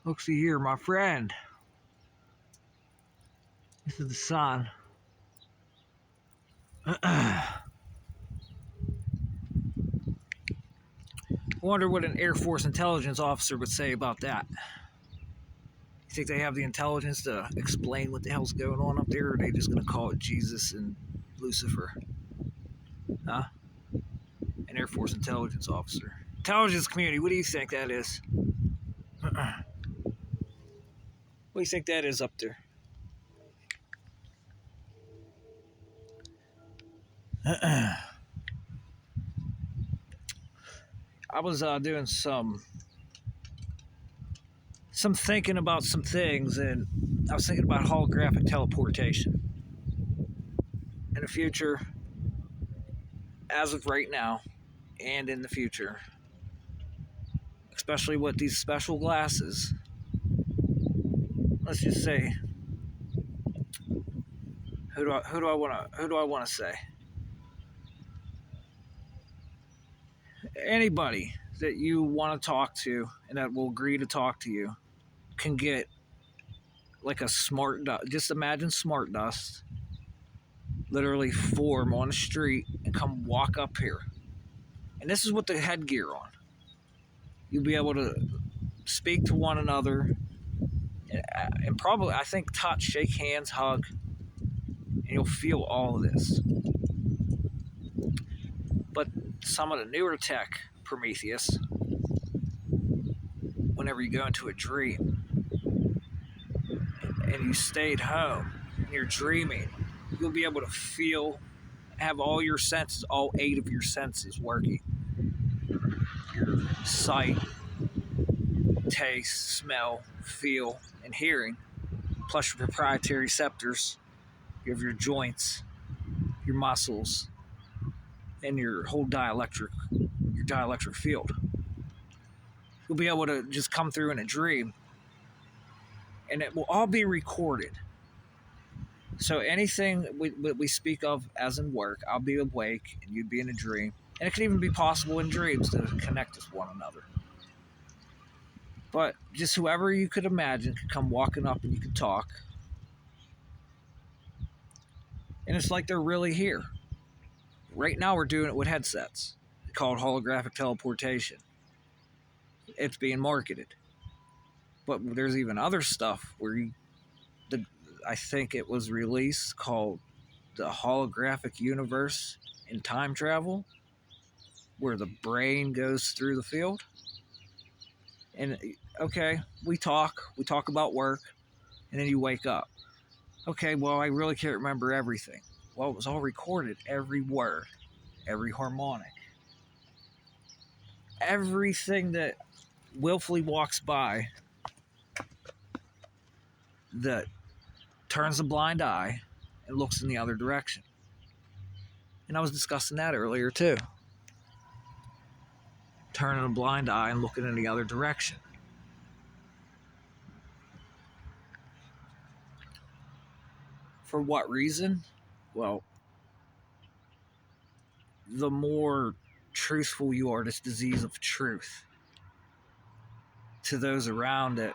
Look, see here, my friend. This is the sun. I wonder what an Air Force intelligence officer would say about that. You think they have the intelligence to explain what the hell's going on up there, or are they just going to call it Jesus and Lucifer? Huh? An Air Force intelligence officer. Intelligence community, what do you think that is? What do you think that is up there? I was doing some thinking about some things, and I was thinking about holographic teleportation in the future, as of right now, and in the future, especially with these special glasses. Let's just say, who do I want to say? Anybody that you want to talk to and that will agree to talk to you can get like a smart dust. Just imagine smart dust literally form on the street and come walk up here. And this is with the headgear on. You'll be able to speak to one another and probably, I think, touch, shake hands, hug, and you'll feel all of this. But some of the newer tech, Prometheus, whenever you go into a dream and you stayed home and you're dreaming, you'll be able to feel, have all your senses, all 8 of your senses working. Your sight, taste, smell, feel, and hearing, plus your proprietary receptors. You have your joints, your muscles, and your whole dielectric field. You'll be able to just come through in a dream, and it will all be recorded. So anything we speak of as in work, I'll be awake and you'd be in a dream. And it could even be possible in dreams to connect with one another. But just whoever you could imagine could come walking up and you could talk. And it's like they're really here. Right now we're doing it with headsets called holographic teleportation. It's being marketed. But there's even other stuff where I think it was released called the holographic universe in time travel, where the brain goes through the field. And okay, we talk about work, and then you wake up. Okay, well, I really can't remember everything. Well, it was all recorded, every word, every harmonic, everything that willfully walks by that turns a blind eye and looks in the other direction. And I was discussing that earlier too. Turning a blind eye and looking in the other direction. For what reason? Well, the more truthful you are, this disease of truth, to those around that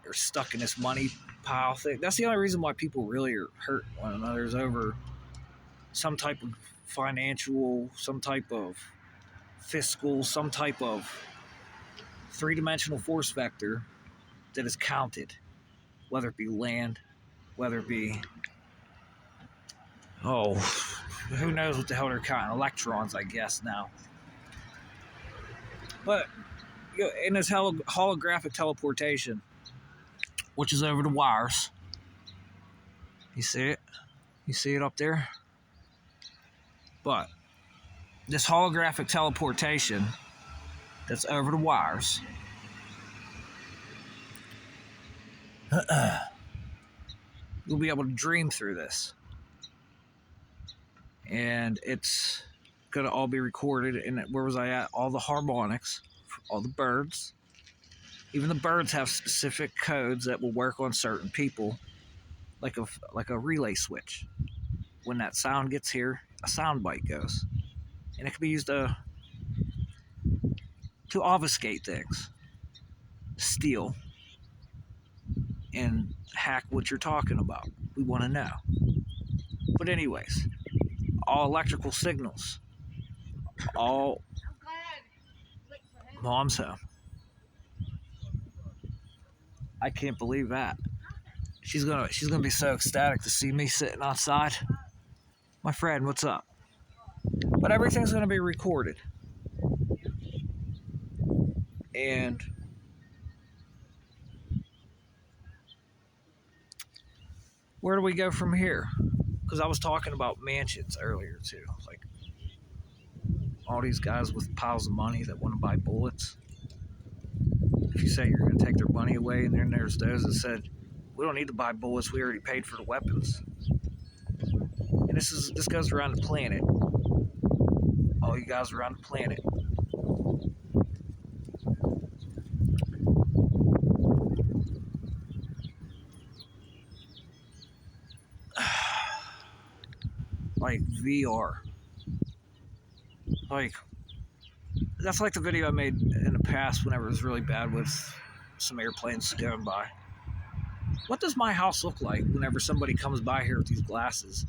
are stuck in this money pile thing. That's the only reason why people really are hurt one another, is over some type of financial, some type of fiscal, some type of three-dimensional force vector that is counted, whether it be land, whether it be, who knows what the hell they're counting, electrons, I guess now. But in this holographic teleportation, which is over the wires, you see it? You see it up there? But this holographic teleportation that's over the wires, you'll be able to dream through this. And it's going to all be recorded. And where was I at? All the harmonics, all the birds. Even the birds have specific codes that will work on certain people, like a relay switch. When that sound gets here, a sound bite goes. And it can be used to obfuscate things, steal, and hack what you're talking about. We want to know. But anyways, all electrical signals, all mom's home. I can't believe that. She's gonna be so ecstatic to see me sitting outside. My friend, what's up? But everything's gonna be recorded. And where do we go from here? Because I was talking about mansions earlier too. Like all these guys with piles of money that want to buy bullets. If you say you're going to take their money away, and then there's those that said, "We don't need to buy bullets. We already paid for the weapons." And this goes around the planet. All you guys around the planet. Like VR. Like that's like the video I made in the past whenever it was really bad with some airplanes going by. What does my house look like whenever somebody comes by here with these glasses?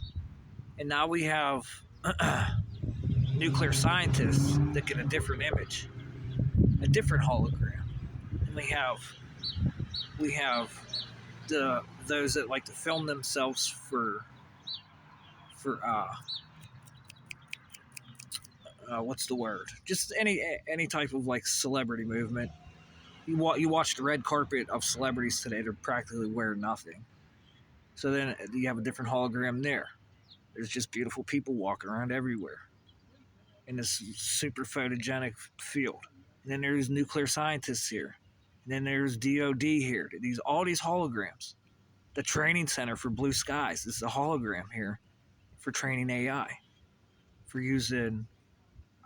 And now we have nuclear scientists that get a different image, a different hologram. And we have those that like to film themselves for what's the word? Just any type of like celebrity movement. You watch the red carpet of celebrities today; they're practically wearing nothing. So then you have a different hologram there. There's just beautiful people walking around everywhere in this super photogenic field. And then there's nuclear scientists here. And then there's DOD here. All these holograms. The training center for Blue Skies is a hologram here for training AI, for using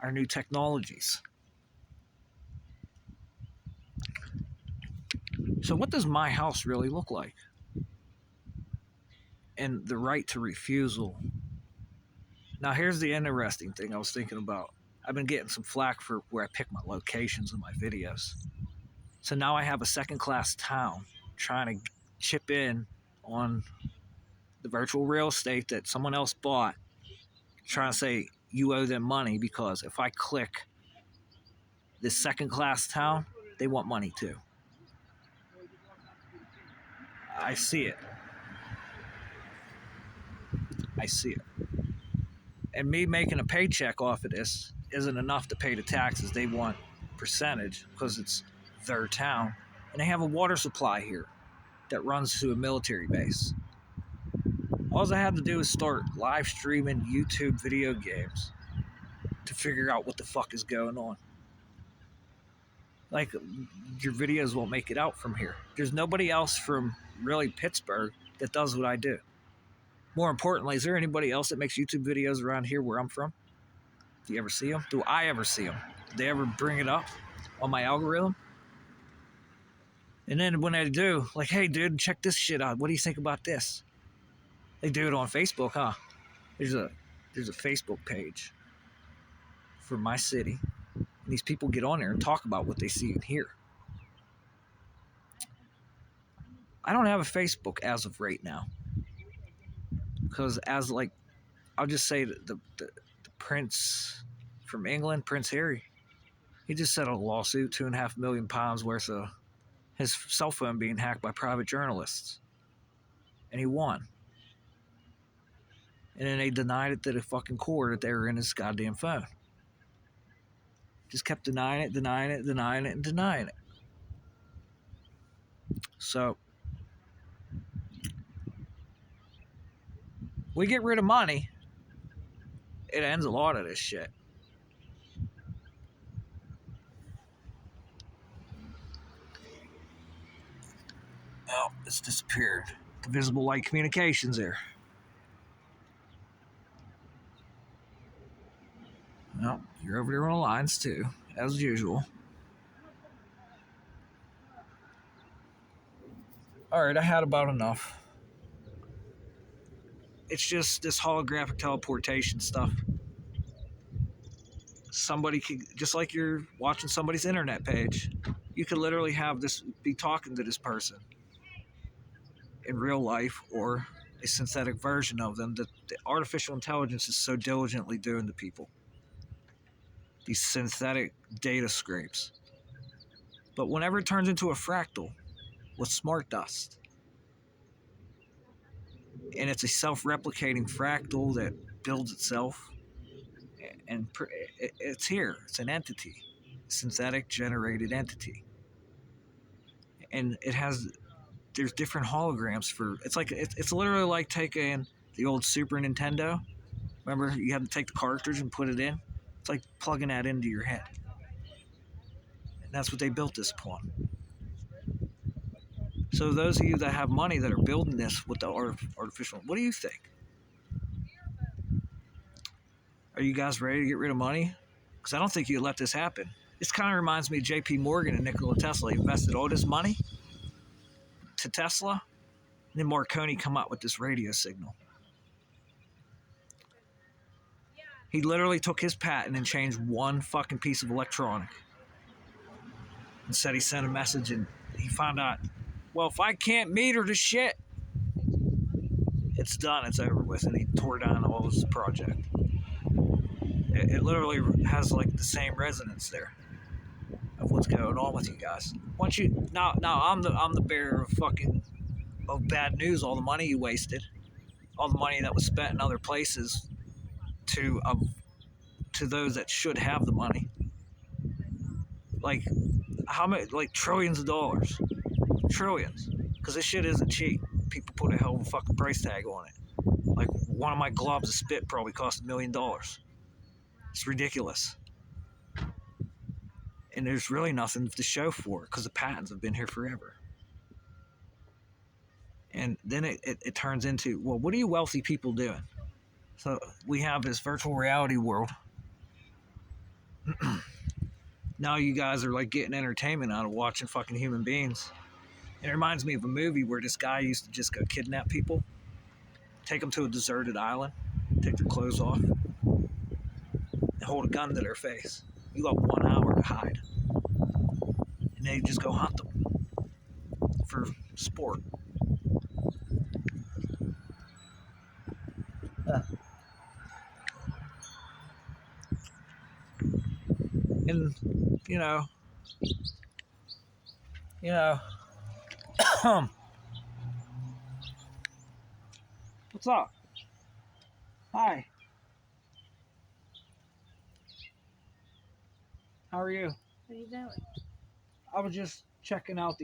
our new technologies. So what does my house really look like? And the right to refusal. Now here's the interesting thing I was thinking about. I've been getting some flack for where I pick my locations in my videos. So now I have a second class town trying to chip in on the virtual real estate that someone else bought, trying to say you owe them money because if I click this second class town, they want money too. I see it. I see it. And me making a paycheck off of this isn't enough to pay the taxes. They want percentage because it's their town. And they have a water supply here that runs to a military base. All I had to do is start live streaming YouTube video games to figure out what the fuck is going on. Like, your videos won't make it out from here. There's nobody else from really Pittsburgh that does what I do. More importantly, is there anybody else that makes YouTube videos around here where I'm from? Do you ever see them? Do I ever see them? Do they ever bring it up on my algorithm? And then when I do, like, hey, dude, check this shit out. What do you think about this? They do it on Facebook, huh? There's a Facebook page for my city. And these people get on there and talk about what they see and hear. I don't have a Facebook as of right now. Because I'll just say the Prince from England, Prince Harry, he just settled a lawsuit, £2.5 million worth of his cell phone being hacked by private journalists. And he won. And then they denied it to the fucking court that they were in his goddamn phone. Just kept denying it, and denying it. So, we get rid of money, it ends a lot of this shit. Oh, it's disappeared. The visible light communications there. Well, you're over there on the lines too, as usual. Alright, I had about enough. It's just this holographic teleportation stuff. Somebody could, just like you're watching somebody's internet page, you could literally have this, be talking to this person. in real life or a synthetic version of them that the artificial intelligence is so diligently doing to people. These synthetic data scrapes. But whenever it turns into a fractal with smart dust, and it's a self-replicating fractal that builds itself, and it's here. It's an entity, a synthetic generated entity, and it has. There's different holograms for. It's literally like taking the old Super Nintendo. Remember, you had to take the cartridge and put it in. It's like plugging that into your head, and that's what they built this upon. So those of you that have money that are building this with the artificial, what do you think? Are you guys ready to get rid of money? Because I don't think you'd let this happen. This kind of reminds me of J.P. Morgan and Nikola Tesla. He invested all this money to Tesla, and then Marconi come out with this radio signal. He literally took his patent and changed one fucking piece of electronic. And said he sent a message and he found out, well, if I can't meter the shit, it's done, it's over with. And he tore down all his project. It literally has like the same resonance there of what's going on with you guys. Once you now I'm the bearer of bad news. All the money you wasted, all the money that was spent in other places to those that should have the money. Like how many, like trillions of dollars, trillions, because this shit isn't cheap. People put a hell of a fucking price tag on it. Like one of my globs of spit probably cost $1 million. It's ridiculous. And there's really nothing to show for it because the patents have been here forever. And then it turns into, well, what are you wealthy people doing? So we have this virtual reality world. Now you guys are like getting entertainment out of watching fucking human beings. And it reminds me of a movie where this guy used to just go kidnap people, take them to a deserted island, take their clothes off, and hold a gun to their face. You got 1 hour to hide. And they just go hunt them for sport. And, what's up? Hi. How are you? What are you doing? I was just checking out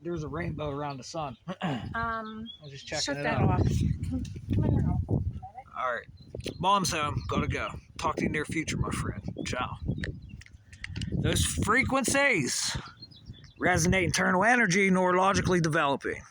there's a rainbow around the sun. I was just checking shut it that out. off. Come here now. All right. Mom's home. Gotta go. Talk to you near future, my friend. Ciao. Those frequencies resonate internal energy, neurologically developing.